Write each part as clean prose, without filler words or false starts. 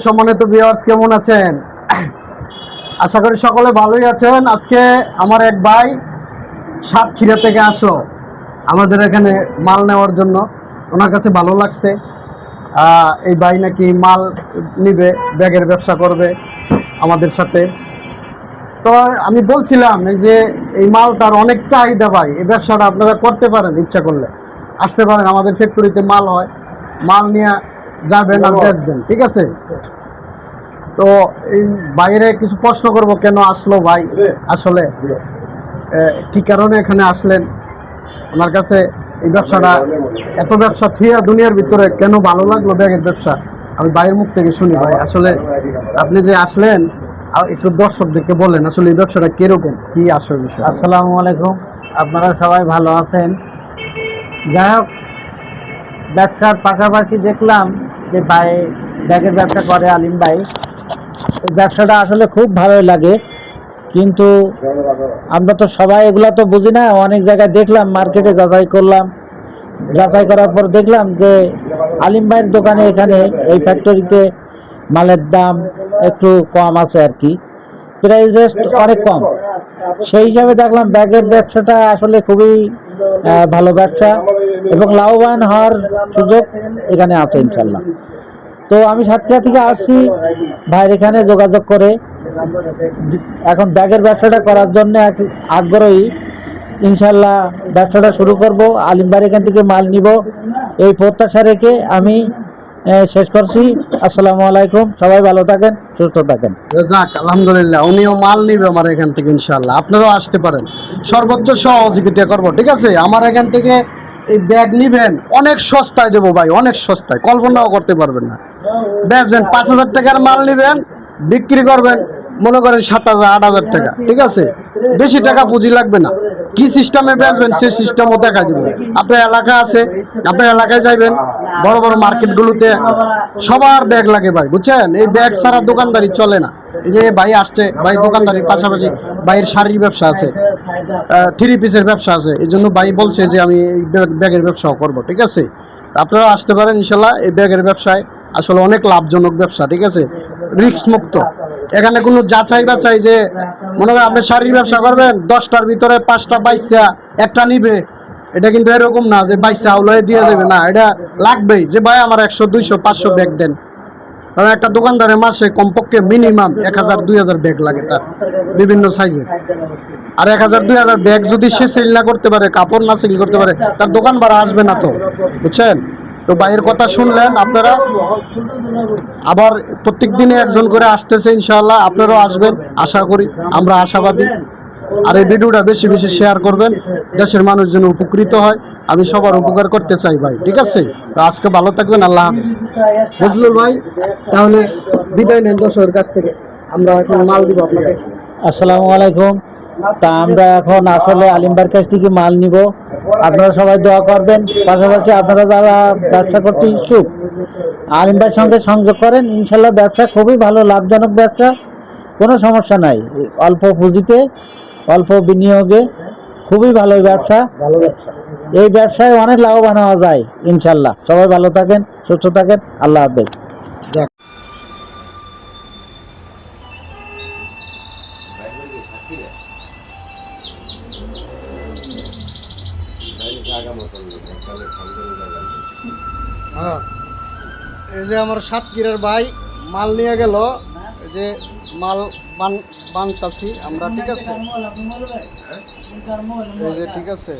সম্মানিত ভিউয়ার্স, কেমন আছেন? আশা করি সকলে ভালোই আছেন। আজকে আমার এক ভাই সাতক্ষীরা থেকে আসলো আমাদের এখানে মাল নেওয়ার জন্য। ওনার কাছে ভালো লাগছে। এই ভাই নাকি মাল নিবে, ব্যাগের ব্যবসা করবে আমাদের সাথে। তো আমি বলছিলাম এই যে এই মালটার অনেক চাহিদা ভাই, এই ব্যবসাটা আপনারা করতে পারেন, ইচ্ছা করলে আসতে পারেন। আমাদের ফ্যাক্টরিতে মাল হয়, মাল নিয়ে যাবেন আর বেচবেন, ঠিক আছে? তো এই বাইরে কিছু প্রশ্ন করব, কেন আসলো ভাই, আসলে কি কারণে এখানে আসলেন, ওনার কাছে এই ব্যবসাটা, এত ব্যবসা থিয়া দুনিয়ার ভিতরে কেন ভালো লাগলো ব্যাগের ব্যবসা, আমি বাইরের মুখ থেকে শুনি। ভাই আসলে আপনি যে আসলেন, একটু দর্শকদেরকে বলেন আসলে এই ব্যবসাটা কিরকম, কি আসল বিষয়। আসসালামু আলাইকুম, আপনারা সবাই ভালো আছেন? যাই হোক, ব্যবসার পাশাপাশি দেখলাম যে ভাই ব্যাগের ব্যবসা করে আলিম ভাই। এই ব্যবসাটা আসলে খুব ভালোই লাগে, কিন্তু আমরা তো সবাই এগুলা তো বুঝি না। অনেক জায়গায় দেখলাম, মার্কেটে যাচাই করলাম, যাচাই করার পর দেখলাম যে আলিম ভাইয়ের দোকানে এখানে এই ফ্যাক্টরিতে মালের দাম একটু কম আছে আর কি, প্রাইস রেস্ট অনেক কম। সেই হিসাবে দেখলাম ব্যাগের ব্যবসাটা আসলে খুবই ভালো ব্যবসা এবং লাভবান হওয়ার সুযোগ এখানে আছে ইনশাল্লাহ। তো আমি সাতক্ষীরা থেকে আসছি ভাইয়ের এখানে যোগাযোগ করে, এখন ব্যাগের ব্যবসাটা করার জন্য আগ্রহী। ইনশাল্লাহ ব্যবসাটা শুরু করব, আলিম ভাইয়ের এখান থেকে মাল নিব, এই প্রত্যাশা রেখে আমি শেষ করছি। আসসালামু আলাইকুম, সবাই ভালো থাকেন, সুস্থ থাকেন। যাক, আলহামদুলিল্লাহ, উনিও মাল নিবে আমার এখান থেকে ইনশাল্লাহ। আপনারাও আসতে পারেন, সর্বোচ্চ সহযোগিতা করবো, ঠিক আছে? আমার এখান থেকে এই ব্যাগ নিবেন, অনেক সস্তায় দেবো ভাই, অনেক সস্তায়, কল্পনাও করতে পারবেন না। বেচবেন 5,000 টাকার মাল নিবেন, বিক্রি করবেন মনে করেন 7,000 8,000 টাকা, ঠিক আছে? বেশি টাকা পুঁজি লাগবে না। কি সিস্টেমে বেচবেন সেই সিস্টেমও দেখা দিব। আপনার এলাকা আছে, আপনার এলাকায় যাইবেন, বড় বড় মার্কেটগুলোতে সবার ব্যাগ লাগে ভাই, বুঝছেন? এই ব্যাগ ছাড়া দোকানদারি চলে না। এই যে ভাই আসছে, ভাই দোকানদারির পাশাপাশি ভাইয়ের শাড়ির ব্যবসা আছে, 3 পিসের ব্যবসা আছে, এই জন্য ভাই বলছে যে আমি এই ব্যাগের ব্যবসাও করব, ঠিক আছে? আপনারা আসতে পারেন ইনশাল্লাহ। এই ব্যাগের ব্যবসায় আসলে অনেক লাভজনক ব্যবসা, ঠিক আছে? রিস্ক মুক্ত। এখানে কোনো যাচাই বাছাই যে মনে করেন আপনি শাড়ির ব্যবসা করবেন, 10টার ভিতরে 5টা বাইসা একটা নিবে, এটা কিন্তু এরকম না যে বাইসা আউলায় দিয়ে দেবে না। এটা লাগবেই যে ভাই আমার 100 200 500 ব্যাগ দেন। কারণ একটা দোকানদারের মাসে কমপক্ষে মিনিমাম 1,000 2,000 ব্যাগ লাগে তার, বিভিন্ন সাইজের। আর 1,000 2,000 ব্যাগ যদি সে সেল না করতে পারে, কাপড় না সেল করতে পারে, তার দোকান ভাড়া আসবে না তো, বুঝছেন? তো ভাইয়ের কথা শুনলেন আপনারা। আবার প্রত্যেক দিনে একজন করে আসতেছে ইনশাআল্লাহ, আপনারাও আসবেন আশা করি, আমরা আশাবাদী। আর এই ভিডিওটা বেশি বেশি শেয়ার করবেন, দেশের মানুষ যেন উপকৃত হয়। আমি সবার উপকার করতে চাই ভাই, ঠিক আছে? তো আজকে ভালো থাকবেন, আল্লাহ হাফেজ। বজলুল ভাই, তাহলে বিদায় নেন দর্শকের কাছ থেকে, আমরা এখন মাল দিব আপনাকে। আসসালামু আলাইকুম। তা আমরা এখন আসলে আলিম ভাইয়ের কাছ থেকে মাল নিব, আপনারা সবাই দোয়া করবেন। পাশাপাশি আপনারা যারা ব্যবসা করতে ইচ্ছুক আলিম ভাইয়ের সঙ্গে সংযোগ করেন, ইনশাল্লাহ ব্যবসা খুবই ভালো, লাভজনক ব্যবসা, কোনো সমস্যা নাই। অল্প পুঁজিতে, অল্প বিনিয়োগে খুবই ভালো ব্যবসা। ভালো ব্যবসা। এই ব্যবসায় অনেক লাভবান হওয়া যায় ইনশাল্লাহ। সবাই ভালো থাকেন, সুস্থ থাকেন, আল্লাহ হাফেজ। যাক। হ্যাঁ, এই যে আমার সাতক্ষীরার ভাই মাল নিয়ে গেল, এই যে মাল বানতাছি আমরা, ঠিক আছে? এই যে ঠিক আছে,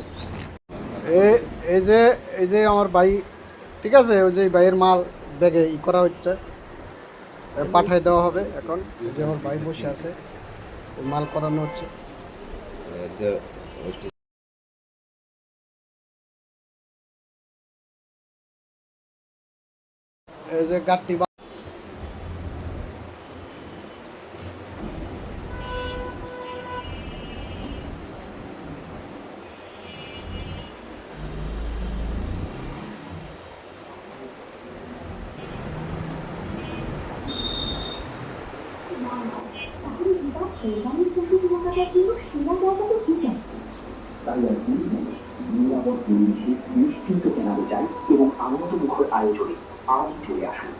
এই যে আমার ভাই, ঠিক আছে? ওই যে ভাইয়ের মাল ব্যাগে করা হচ্ছে, পাঠায় দেওয়া হবে এখন। এই যে আমার ভাই বসে আছে, মাল করানো হচ্ছে। এই যে গাড়ি নিরাপদ পরিবেশে নিশ্চিন্ত কেনাবে চাই এবং আনন্দমুখর আয়োজনে আজই চলে আসুন।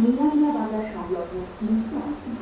মিলানিয়া বাজার সংলগ্ন নিচে আসুন।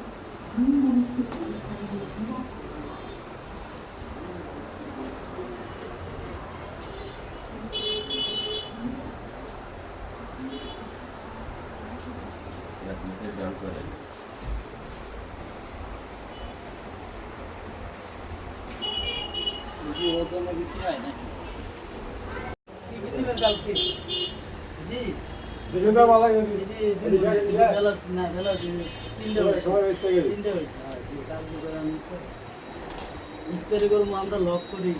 আমরা লক করি